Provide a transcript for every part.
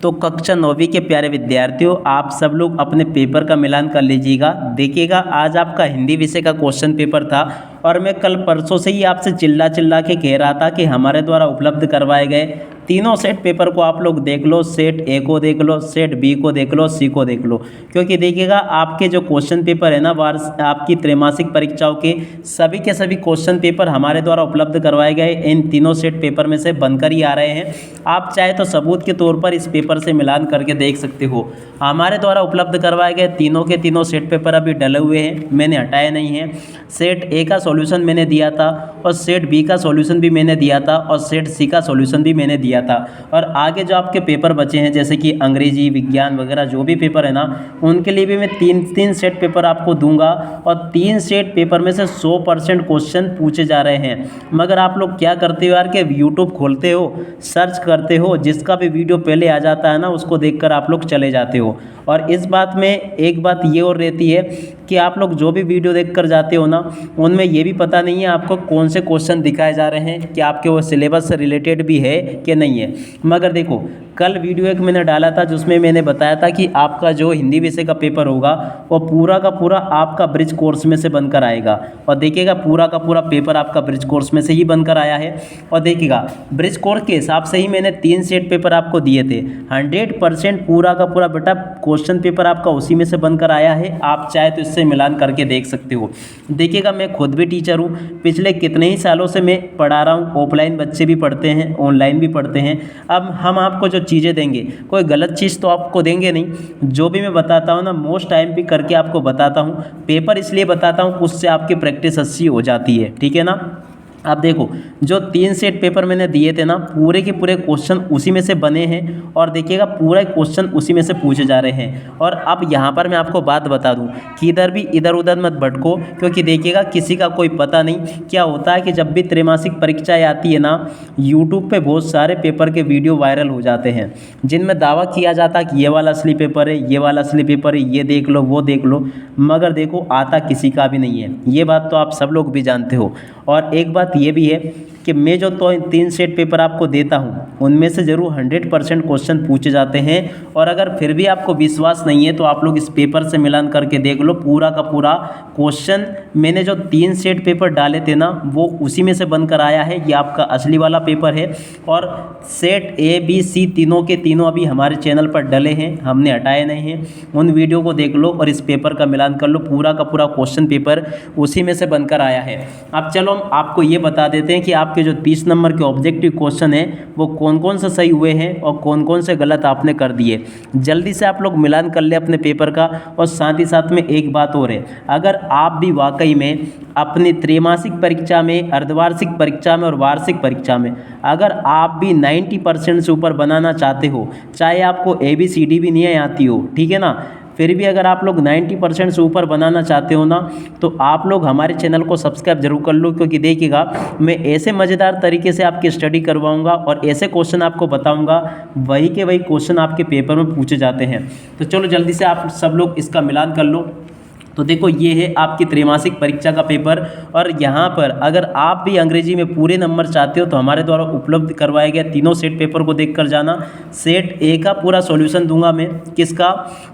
तो कक्षा 9वीं के प्यारे विद्यार्थियों, आप सब लोग अपने पेपर का मिलान कर लीजिएगा। देखिएगा, आज आपका हिंदी विषय का क्वेश्चन पेपर था और मैं कल परसों से ही आपसे चिल्ला चिल्ला के कह रहा था कि हमारे द्वारा उपलब्ध करवाए गए तीनों सेट पेपर को आप लोग देख लो। सेट ए को देख लो, सेट बी को देख लो, सी को देख लो, क्योंकि देखिएगा आपके जो क्वेश्चन पेपर है ना, आपकी त्रैमासिक परीक्षाओं के सभी क्वेश्चन पेपर हमारे द्वारा उपलब्ध करवाए गए इन तीनों सेट पेपर में से बनकर ही आ रहे हैं। आप चाहे तो सबूत के तौर पर इस पेपर से मिलान करके देख सकते हो। हमारे द्वारा उपलब्ध करवाए गए तीनों के तीनों सेट पेपर अभी डले हुए हैं, मैंने हटाए नहीं हैं। सेट ए का सॉल्यूशन मैंने दिया था और सेट बी का सॉल्यूशन भी मैंने दिया था और सेट सी का सॉल्यूशन भी मैंने दिया था। और आगे जो आपके पेपर बचे हैं जैसे कि अंग्रेजी, विज्ञान वगैरह जो भी पेपर है ना, उनके लिए भी मैं तीन सेट पेपर आपको दूंगा और 3 सेट पेपर में से 100% क्वेश्चन पूछे जा रहे हैं। मगर आप लोग क्या करते हो यार कि यूट्यूब खोलते हो, सर्च करते हो, जिसका भी वीडियो पहले आ जाता है ना उसको देखकर आप लोग चले जाते हो। और इस बात में एक बात ये और रहती है कि आप लोग जो भी वीडियो देखकर जाते हो ना, उनमें ये भी पता नहीं है आपको कौन से क्वेश्चन दिखाए जा रहे हैं, कि आपके वो सिलेबस से रिलेटेड भी है कि नहीं है। मगर देखो, कल वीडियो एक मैंने डाला था जिसमें मैंने बताया था कि आपका जो हिंदी विषय का पेपर होगा वो पूरा का पूरा आपका ब्रिज कोर्स में से बनकर आएगा। और देखिएगा, पूरा का पूरा पेपर आपका ब्रिज कोर्स में से ही बनकर आया है। और देखिएगा, ब्रिज कोर्स के हिसाब से ही मैंने 3 सेट पेपर आपको दिए थे। 100% पूरा का पूरा बेटा क्वेश्चन पेपर आपका उसी में से बनकर आया है। आप चाहे तो इससे मिलान करके देख सकते हो। देखिएगा, मैं खुद भी टीचर हूँ, पिछले कितने ही सालों से मैं पढ़ा रहा हूँ। ऑफलाइन बच्चे भी पढ़ते हैं, ऑनलाइन भी पढ़ते हैं। अब हम आपको जो चीज़ें देंगे, कोई गलत चीज़ तो आपको देंगे नहीं। जो भी मैं बताता हूँ ना, मोस्ट टाइम भी करके आपको बताता हूँ। पेपर इसलिए बताता हूँ, उससे आपकी प्रैक्टिस अच्छी हो जाती है, ठीक है ना। आप देखो, जो 3 सेट पेपर मैंने दिए थे ना, पूरे के पूरे क्वेश्चन उसी में से बने हैं। और देखिएगा, पूरा क्वेश्चन उसी में से पूछे जा रहे हैं। और अब यहाँ पर मैं आपको बात बता दूँ कि इधर भी इधर उधर मत भटको, क्योंकि देखिएगा किसी का कोई पता नहीं क्या होता है कि जब भी त्रैमासिक परीक्षाएँ आती है ना, यूट्यूब पे बहुत सारे पेपर के वीडियो वायरल हो जाते हैं जिनमें दावा किया जाता है कि ये वाला असली पेपर है, ये वाला असली पेपर है, ये देख लो, वो देख लो। मगर देखो, आता किसी का भी नहीं है। ये बात तो आप सब लोग भी जानते हो। और एक बात ये भी है कि मैं जो 3 सेट पेपर आपको देता हूँ, उनमें से ज़रूर 100% क्वेश्चन पूछे जाते हैं। और अगर फिर भी आपको विश्वास नहीं है तो आप लोग इस पेपर से मिलान करके देख लो। पूरा का पूरा क्वेश्चन मैंने जो 3 सेट पेपर डाले थे ना, वो उसी में से बनकर आया है। ये आपका असली वाला पेपर है। और सेट ए बी सी तीनों के तीनों अभी हमारे चैनल पर डले हैं, हमने हटाए नहीं हैं। उन वीडियो को देख लो और इस पेपर का मिलान कर लो। पूरा का पूरा क्वेश्चन पेपर उसी में से बनकर आया है। अब चलो हम आपको ये बता देते हैं कि आपके जो 30 नंबर के ऑब्जेक्टिव क्वेश्चन हैं वो कौन कौन से सही हुए हैं और कौन कौन से गलत आपने कर दिए। जल्दी से आप लोग मिलान कर ले अपने पेपर का। और साथ ही साथ में एक बात और है, अगर आप भी वाकई में अपनी त्रैमासिक परीक्षा में, अर्धवार्षिक परीक्षा में और वार्षिक परीक्षा में अगर आप भी 90% से ऊपर बनाना चाहते हो, चाहे आपको ABCD भी नहीं आती हो, ठीक है ना, फिर भी अगर आप लोग 90% से ऊपर बनाना चाहते हो ना, तो आप लोग हमारे चैनल को सब्सक्राइब जरूर कर लो। क्योंकि देखिएगा, मैं ऐसे मज़ेदार तरीके से आपकी स्टडी करवाऊंगा और ऐसे क्वेश्चन आपको बताऊंगा, वही के वही क्वेश्चन आपके पेपर में पूछे जाते हैं। तो चलो जल्दी से आप सब लोग इसका मिलान कर लो। तो देखो, ये है आपकी त्रैमासिक परीक्षा का पेपर। और यहाँ पर अगर आप भी अंग्रेजी में पूरे नंबर चाहते हो तो हमारे द्वारा उपलब्ध करवाए गए तीनों सेट पेपर को देख कर जाना। सेट ए का पूरा सॉल्यूशन दूंगा मैं। किसका?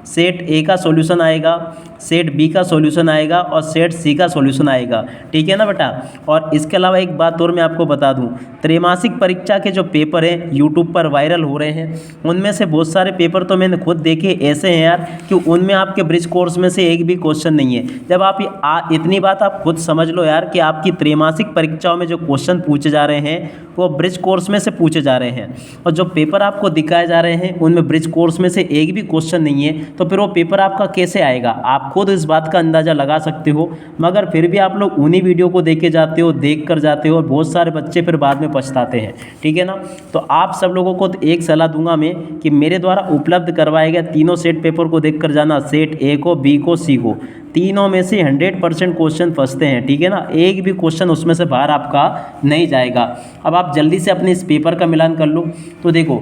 सेट ए का सॉल्यूशन आएगा, सेट बी का सॉल्यूशन आएगा और सेट सी का सॉल्यूशन आएगा, ठीक है ना बेटा। और इसके अलावा एक बात और मैं आपको बता दूं, त्रैमासिक परीक्षा के जो पेपर हैं यूट्यूब पर वायरल हो रहे हैं, उनमें से बहुत सारे पेपर तो मैंने खुद देखे ऐसे हैं यार कि उनमें आपके ब्रिज कोर्स में से एक भी क्वेश्चन नहीं है। जब आप इतनी बात आप खुद समझ लो यार कि आपकी त्रैमासिक परीक्षाओं में जो क्वेश्चन पूछे जा रहे हैं वो ब्रिज कोर्स में से पूछे जा रहे हैं। और जो पेपर आपको दिखाए जा रहे हैं उनमें ब्रिज कोर्स में से एक भी क्वेश्चन नहीं है, तो फिर वो पेपर आपका कैसे आएगा? आप खुद इस बात का अंदाज़ा लगा सकते हो। मगर फिर भी आप लोग उन्हीं वीडियो को देखे जाते हो, देख कर जाते हो और बहुत सारे बच्चे फिर बाद में पछताते हैं, ठीक है ना। तो आप सब लोगों को तो एक सलाह दूंगा मैं कि मेरे द्वारा उपलब्ध करवाए गए तीनों सेट पेपर को देख कर जाना। सेट ए को, बी को, सी को, तीनों में से 100% क्वेश्चन फंसते हैं, ठीक है ना। एक भी क्वेश्चन उसमें से बाहर आपका नहीं जाएगा। अब आप जल्दी से अपने इस पेपर का मिलान कर लो। तो देखो,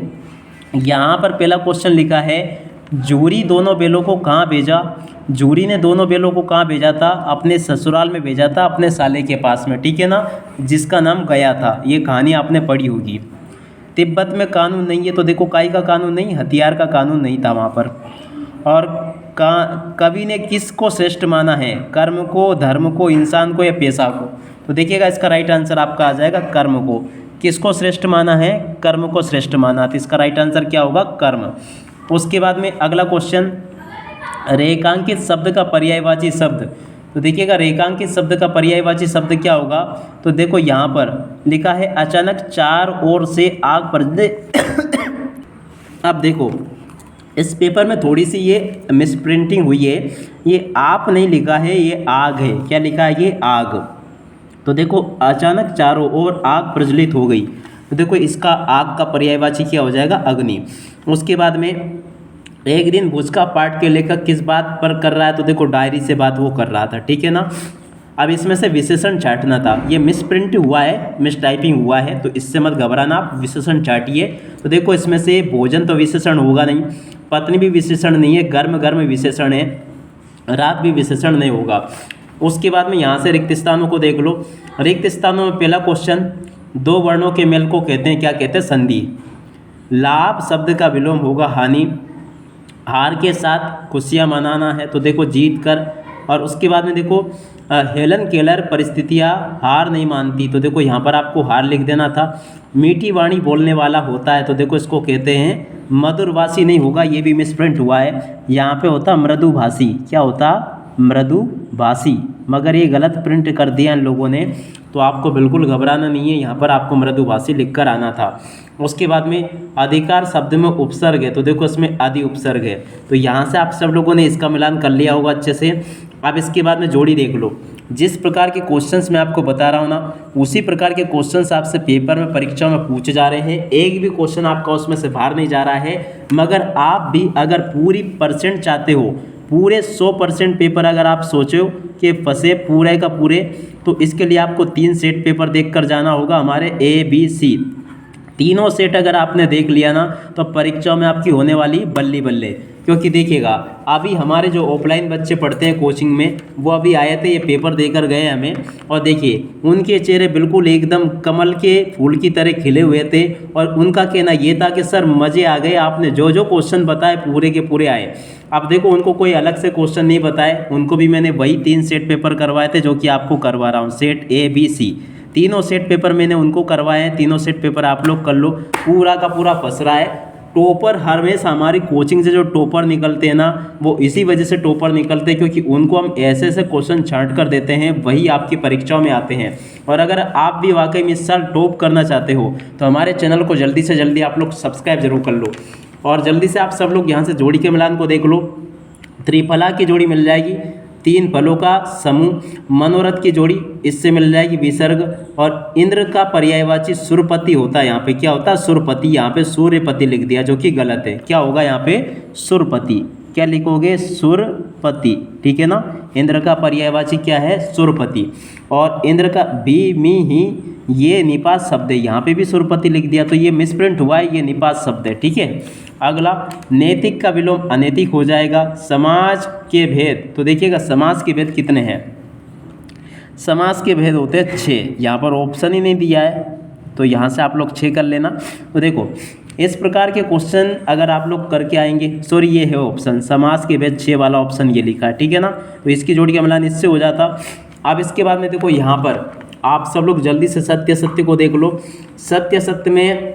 यहाँ पर पहला क्वेश्चन लिखा है, जूरी दोनों बेलों को कहाँ भेजा? जूरी ने दोनों बेलों को कहाँ भेजा था? अपने ससुराल में भेजा था, अपने साले के पास में, ठीक है ना, जिसका नाम गया था। ये कहानी आपने पढ़ी होगी। तिब्बत में कानून नहीं है, तो देखो काई का कानून नहीं, हथियार का कानून नहीं था वहाँ पर। और कवि ने किसको श्रेष्ठ माना है, कर्म को, धर्म को, इंसान को या पेशा को? तो देखिएगा इसका राइट आंसर आपका आ जाएगा कर्म को। किसको श्रेष्ठ माना है, कर्म को श्रेष्ठ माना, तो इसका राइट आंसर क्या होगा, कर्म। उसके बाद में अगला क्वेश्चन, रेखांकित शब्द का पर्यायवाची शब्द। तो देखिएगा रेखांकित शब्द का पर्यायवाची शब्द क्या होगा, तो देखो यहाँ पर लिखा है अचानक चार ओर से आग बरसने। अब देखो इस पेपर में थोड़ी सी ये मिसप्रिंटिंग हुई है, ये आप नहीं लिखा है, ये आग है। क्या लिखा है, ये आग। तो देखो अचानक चारों ओर आग प्रज्वलित हो गई, तो देखो इसका आग का पर्यायवाची क्या हो जाएगा, अग्नि। उसके बाद में एक दिन भुज का पाठ के लेखक किस बात पर कर रहा है, तो देखो डायरी से बात वो कर रहा था, ठीक है ना। अब इसमें से विशेषण छांटना था, ये मिसप्रिंट हुआ है, मिस टाइपिंग हुआ है, तो इससे मत घबराना, आप विशेषण छांटिए। तो देखो इसमें से भोजन तो विशेषण होगा नहीं, पत्नी भी विशेषण नहीं है, गर्म गर्म विशेषण है, रात भी विशेषण नहीं होगा। उसके बाद में यहाँ से रिक्त स्थानों को देख लो। रिक्त स्थानों में पहला क्वेश्चन, दो वर्णों के मेल को कहते हैं, क्या कहते हैं, संधि। लाभ शब्द का विलोम होगा हानि। हार के साथ खुशियाँ मनाना है, तो देखो जीत कर। और उसके बाद में देखो हेलन केलर परिस्थितियाँ हार नहीं मानती, तो देखो यहाँ पर आपको हार लिख देना था। मीठी वाणी बोलने वाला होता है, तो देखो इसको कहते हैं मधुरभाषी, नहीं होगा, ये भी मिसप्रिंट हुआ है, यहाँ पे होता मृदुभाषी। क्या होता, मृदुभाषी, मगर ये गलत प्रिंट कर दिया इन लोगों ने, तो आपको बिल्कुल घबराना नहीं है, यहाँ पर आपको मृदुभाषी लिख कर आना था। उसके बाद में अधिकार शब्द में उपसर्ग है, तो देखो इसमें आदि उपसर्ग है, तो यहाँ से आप सब लोगों ने इसका मिलान कर लिया होगा अच्छे से। अब इसके बाद में जोड़ी देख लो। जिस प्रकार के क्वेश्चंस मैं आपको बता रहा हूँ ना, उसी प्रकार के क्वेश्चंस आपसे पेपर में, परीक्षा में पूछे जा रहे हैं। एक भी क्वेश्चन आपका उसमें से बाहर नहीं जा रहा है। मगर आप भी अगर पूरी परसेंट चाहते हो, पूरे 100% पेपर अगर आप सोचो कि फंसे पूरे का पूरे, तो इसके लिए आपको 3 सेट पेपर देख कर जाना होगा हमारे ABC। तीनों सेट अगर आपने देख लिया ना, तो परीक्षा में आपकी होने वाली बल्ली बल्ले। क्योंकि देखिएगा अभी हमारे जो ऑफलाइन बच्चे पढ़ते हैं कोचिंग में, वो अभी आए थे, ये पेपर देकर गए हमें, और देखिए उनके चेहरे बिल्कुल एकदम कमल के फूल की तरह खिले हुए थे। और उनका कहना ये था कि सर मज़े आ गए, आपने जो जो क्वेश्चन बताए पूरे के पूरे आए। अब देखो उनको कोई अलग से क्वेश्चन नहीं बताए, उनको भी मैंने वही 3 सेट पेपर करवाए थे जो कि आपको करवा रहा हूँ, सेट ABC। तीनों सेट पेपर मैंने उनको करवाए हैं, तीनों सेट पेपर आप लोग कर लो। पूरा का पूरा फंस रहा है। टॉपर हमेशा हमारी कोचिंग से जो टॉपर निकलते हैं ना, वो इसी वजह से टॉपर निकलते हैं, क्योंकि उनको हम ऐसे ऐसे क्वेश्चन छांट कर देते हैं, वही आपकी परीक्षाओं में आते हैं। और अगर आप भी वाकई में इस साल टॉप करना चाहते हो, तो हमारे चैनल को जल्दी से जल्दी आप लोग सब्सक्राइब जरूर कर लो। और जल्दी से आप सब लोग यहाँ से जोड़ी के मिलान को देख लो। त्रिफला की जोड़ी मिल जाएगी, 3 फलों का समूह। मनोरथ की जोड़ी, इससे मिल जाएगी विसर्ग। और इंद्र का पर्यायवाची सुरपति होता है, यहाँ पे क्या होता है, सुरपति। यहाँ पे सूर्यपति लिख दिया जो कि गलत है। क्या होगा यहाँ पे, सुरपति। क्या लिखोगे, सुरपति, ठीक है ना। इंद्र का पर्यायवाची क्या है, सुरपति। और इंद्र का भी मी ही, ये निपात शब्द है, यहाँ पे भी सुरपति लिख दिया, तो ये मिसप्रिंट हुआ है, ये निपात शब्द है, ठीक है। अगला, नैतिक का विलोम अनैतिक हो जाएगा। समाज के भेद, तो देखिएगा समाज के भेद कितने हैं, समाज के भेद होते हैं 6। यहाँ पर ऑप्शन ही नहीं दिया है, तो यहाँ से आप लोग 6 कर लेना। तो देखो इस प्रकार के क्वेश्चन अगर आप लोग करके आएंगे, सॉरी ये है ऑप्शन, समाज के भेद 6 वाला ऑप्शन ये लिखा है, ठीक है ना। तो इसकी जोड़ी का मिलान इससे हो जाता। अब इसके बाद में देखो यहाँ पर आप सब लोग जल्दी से सत्य सत्य को देख लो। सत्य सत्य में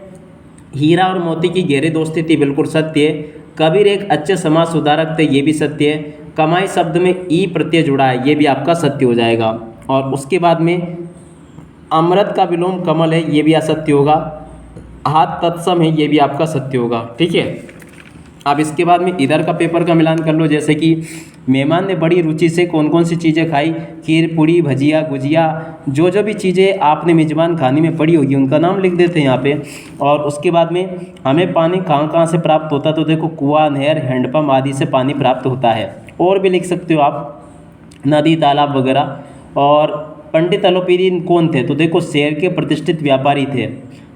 हीरा और मोती की गहरी दोस्ती थी, बिल्कुल सत्य है। कबीर एक अच्छे समाज सुधारक थे, ये भी सत्य है। कमाई शब्द में ई प्रत्यय जुड़ा है, ये भी आपका सत्य हो जाएगा। और उसके बाद में अमृत का विलोम कमल है, ये भी असत्य होगा। हाथ तत्सम है, ये भी आपका सत्य होगा, ठीक है। अब इसके बाद में इधर का पेपर का मिलान कर लो। जैसे कि मेहमान ने बड़ी रुचि से कौन कौन सी चीज़ें खाई, खीर, पूड़ी, भजिया, गुजिया, जो जो भी चीज़ें आपने मेजबान खाने में पड़ी होगी उनका नाम लिख देते हैं यहाँ पे। और उसके बाद में हमें पानी कहाँ कहाँ से प्राप्त होता है, तो देखो कुआं, नहर, हैंडपम्प आदि से पानी प्राप्त होता है। और भी लिख सकते हो आप, नदी, तालाब वगैरह। और पंडित अलोपीदीन कौन थे, तो देखो शहर के प्रतिष्ठित व्यापारी थे।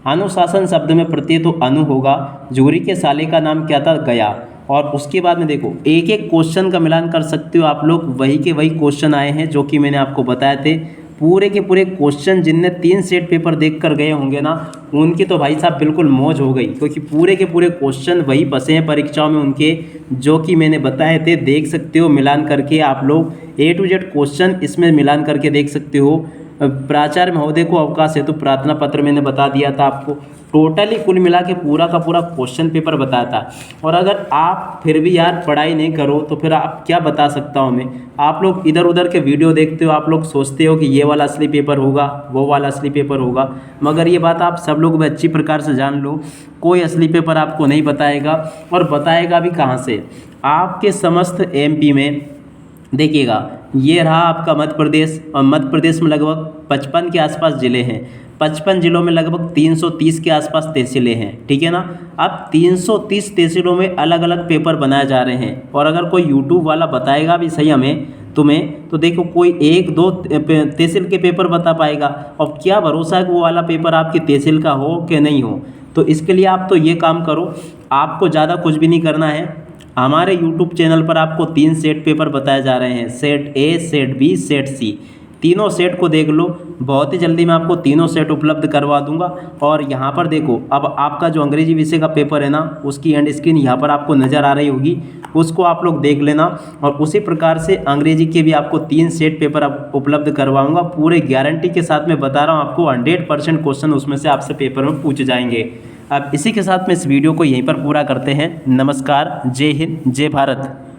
अनुशासन शब्द में प्रत्यय तो अनु होगा। जूरी के साले का नाम क्या था, गया। और उसके बाद में देखो एक एक क्वेश्चन का मिलान कर सकते हो आप लोग, वही के वही क्वेश्चन आए हैं जो कि मैंने आपको बताए थे। पूरे के पूरे क्वेश्चन जिनने 3 सेट पेपर देख कर गए होंगे ना, उनकी तो भाई साहब बिल्कुल मौज हो गई, क्योंकि पूरे के पूरे क्वेश्चन वही बसे हैं परीक्षाओं में उनके, जो कि मैंने बताए थे। देख सकते हो मिलान करके आप लोग A to Z क्वेश्चन इसमें मिलान करके देख सकते हो। प्राचार्य महोदय को अवकाश है तो प्रार्थना पत्र मैंने बता दिया था आपको। टोटली कुल मिला के पूरा का पूरा क्वेश्चन पेपर बताया था। और अगर आप फिर भी यार पढ़ाई नहीं करो तो फिर आप क्या बता सकता हूँ मैं। आप लोग इधर उधर के वीडियो देखते हो, आप लोग सोचते हो कि ये वाला असली पेपर होगा, वो वाला असली पेपर होगा, मगर ये बात आप सब लोग भी अच्छी प्रकार से जान लो, कोई असली पेपर आपको नहीं बताएगा। और बताएगा भी कहाँ से, आपके समस्त MP में देखिएगा। ये रहा आपका मध्य प्रदेश, और मध्य प्रदेश में लगभग 55 के आसपास ज़िले हैं। 55 ज़िलों में लगभग 330 के आसपास तहसीलें हैं, ठीक है ना। अब 330 तहसीलों में अलग अलग पेपर बनाए जा रहे हैं। और अगर कोई यूट्यूब वाला बताएगा भी सही हमें तुम्हें, तो देखो कोई 1-2 तहसील के पेपर बता पाएगा, और क्या भरोसा है कि वो वाला पेपर आपकी तहसील का हो कि नहीं हो। तो इसके लिए आप तो ये काम करो, आपको ज़्यादा कुछ भी नहीं करना है। हमारे YouTube चैनल पर आपको 3 सेट पेपर बताए जा रहे हैं, set A, set B, set C। तीनों सेट को देख लो, बहुत ही जल्दी मैं आपको तीनों सेट उपलब्ध करवा दूंगा। और यहाँ पर देखो, अब आपका जो अंग्रेजी विषय का पेपर है ना, उसकी एंड स्क्रीन यहाँ पर आपको नज़र आ रही होगी, उसको आप लोग देख लेना। और उसी प्रकार से अंग्रेजी के भी आपको 3 सेट पेपर उपलब्ध करवाऊँगा, पूरे गारंटी के साथ मैं बता रहा हूँ आपको। 100% क्वेश्चन उसमें से आपसे पेपर में पूछे जाएंगे। अब इसी के साथ में इस वीडियो को यहीं पर पूरा करते हैं। नमस्कार, जय हिंद, जय भारत।